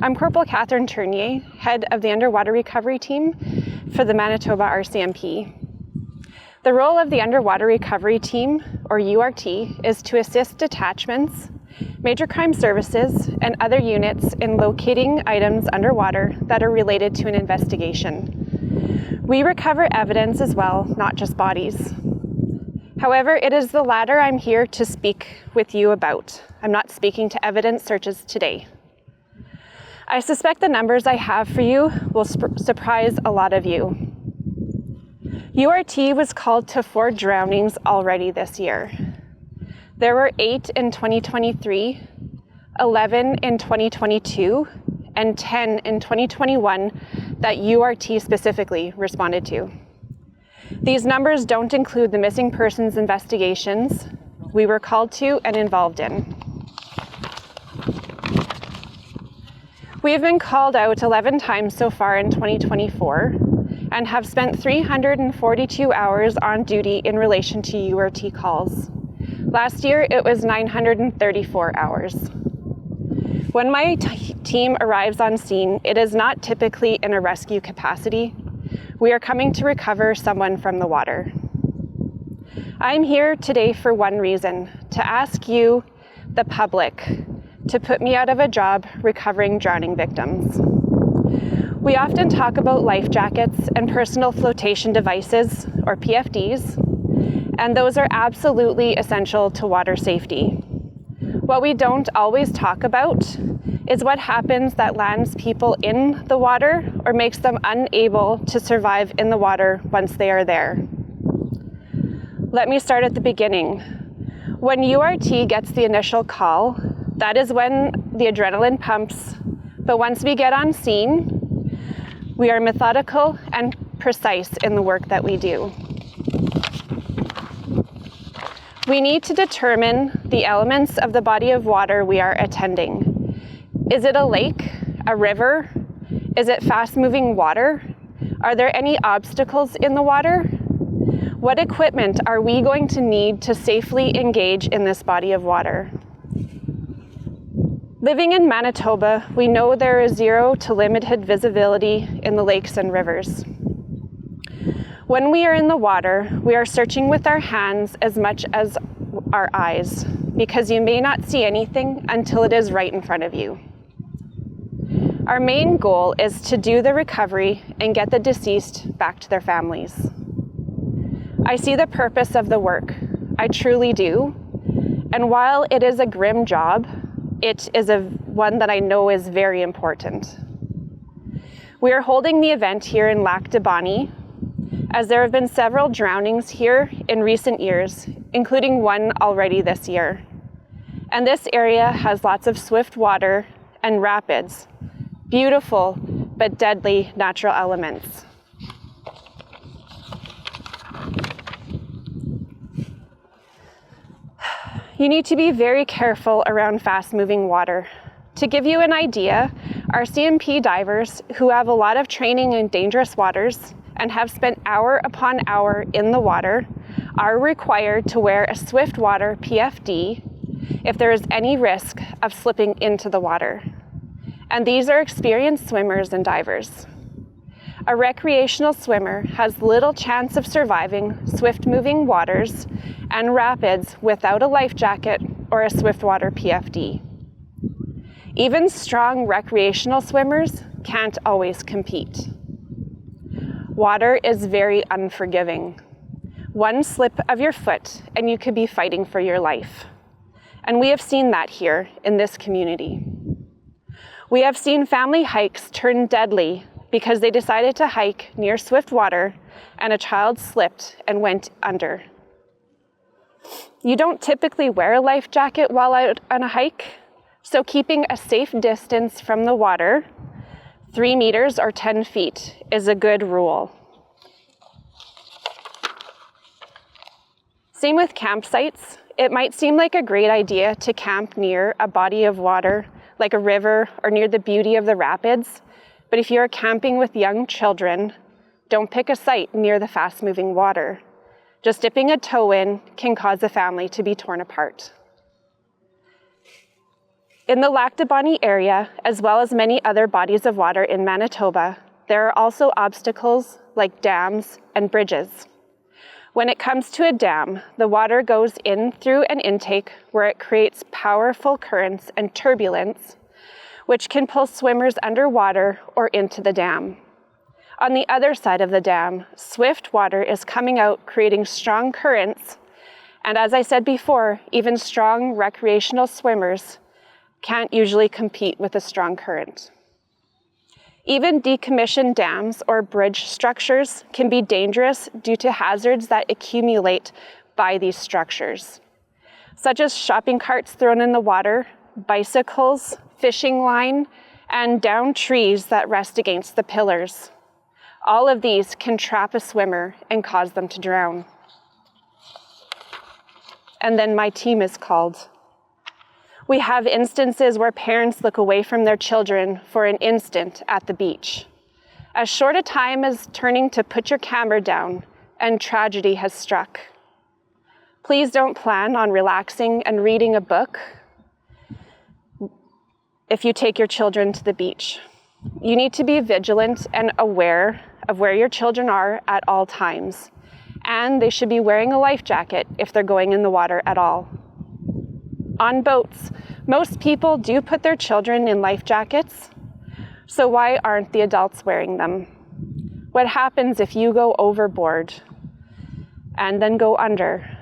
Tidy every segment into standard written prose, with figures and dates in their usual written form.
I'm Corporal Catherine Tournier, head of the Underwater Recovery Team for the Manitoba RCMP. The role of the Underwater Recovery Team, or URT, is to assist detachments, major crime services, and other units in locating items underwater that are related to an investigation. We recover evidence as well, not just bodies. However, it is the latter I'm here to speak with you about. I'm not speaking to evidence searches today. I suspect the numbers I have for you will surprise a lot of you. URT was called to 4 drownings already this year. There were 8 in 2023, 11 in 2022, and 10 in 2021 that URT specifically responded to. These numbers don't include the missing persons investigations we were called to and involved in. We have been called out 11 times so far in 2024 and have spent 342 hours on duty in relation to URT calls. Last year, it was 934 hours. When my team arrives on scene, it is not typically in a rescue capacity. We are coming to recover someone from the water. I'm here today for one reason, to ask you, the public, to put me out of a job recovering drowning victims. We often talk about life jackets and personal flotation devices, or PFDs, and those are absolutely essential to water safety. What we don't always talk about is what happens that lands people in the water or makes them unable to survive in the water once they are there. Let me start at the beginning. When URT gets the initial call, that is when the adrenaline pumps, but once we get on scene, we are methodical and precise in the work that we do. We need to determine the elements of the body of water we are attending. Is it a lake, a river? Is it fast-moving water? Are there any obstacles in the water? What equipment are we going to need to safely engage in this body of water? Living in Manitoba, we know there is 0 to limited visibility in the lakes and rivers. When we are in the water, we are searching with our hands as much as our eyes, because you may not see anything until it is right in front of you. Our main goal is to do the recovery and get the deceased back to their families. I see the purpose of the work, I truly do, and while it is a grim job, it is one that I know is very important. We are holding the event here in Lac de Bonny, as there have been several drownings here in recent years, including one already this year. And this area has lots of swift water and rapids, beautiful but deadly natural elements. You need to be very careful around fast-moving water. To give you an idea, RCMP divers who have a lot of training in dangerous waters and have spent hour upon hour in the water are required to wear a swift water PFD if there is any risk of slipping into the water. And these are experienced swimmers and divers. A recreational swimmer has little chance of surviving swift-moving waters and rapids without a life jacket or a swift water PFD. Even strong recreational swimmers can't always compete. Water is very unforgiving. One slip of your foot and you could be fighting for your life. And we have seen that here in this community. We have seen family hikes turn deadly because they decided to hike near swift water and a child slipped and went under. You don't typically wear a life jacket while out on a hike, so keeping a safe distance from the water, 3 meters or 10 feet, is a good rule. Same with campsites. It might seem like a great idea to camp near a body of water, like a river or near the beauty of the rapids, but if you're camping with young children, don't pick a site near the fast-moving water. Just dipping a toe in can cause a family to be torn apart. In the Lac du Bonny area, as well as many other bodies of water in Manitoba, there are also obstacles like dams and bridges. When it comes to a dam, the water goes in through an intake where it creates powerful currents and turbulence, which can pull swimmers underwater or into the dam. On the other side of the dam, swift water is coming out, creating strong currents, and as I said before, even strong recreational swimmers can't usually compete with a strong current. Even decommissioned dams or bridge structures can be dangerous due to hazards that accumulate by these structures, such as shopping carts thrown in the water, bicycles, fishing line, and downed trees that rest against the pillars. All of these can trap a swimmer and cause them to drown. And then my team is called. We have instances where parents look away from their children for an instant at the beach. As short a time as turning to put your camera down, and tragedy has struck. Please don't plan on relaxing and reading a book if you take your children to the beach. You need to be vigilant and aware of where your children are at all times, and they should be wearing a life jacket if they're going in the water at all. On boats, most people do put their children in life jackets, so why aren't the adults wearing them? What happens if you go overboard and then go under?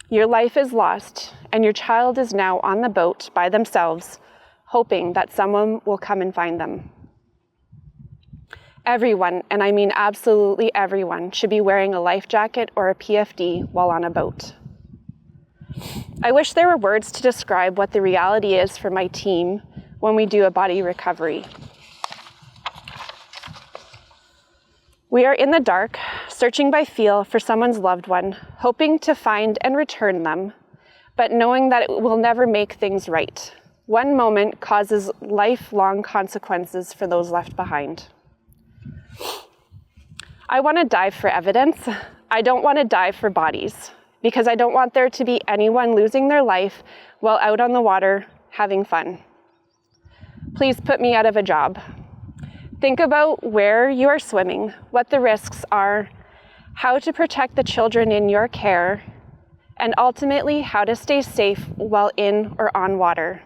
Your life is lost, and your child is now on the boat by themselves, hoping that someone will come and find them. Everyone, and I mean absolutely everyone, should be wearing a life jacket or a PFD while on a boat. I wish there were words to describe what the reality is for my team when we do a body recovery. We are in the dark, searching by feel for someone's loved one, hoping to find and return them, but knowing that it will never make things right. One moment causes lifelong consequences for those left behind. I want to dive for evidence. I don't want to dive for bodies, because I don't want there to be anyone losing their life while out on the water having fun. Please put me out of a job. Think about where you are swimming, what the risks are, how to protect the children in your care, and ultimately how to stay safe while in or on water.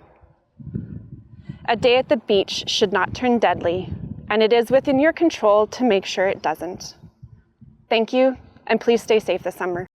A day at the beach should not turn deadly, and it is within your control to make sure it doesn't. Thank you, and please stay safe this summer.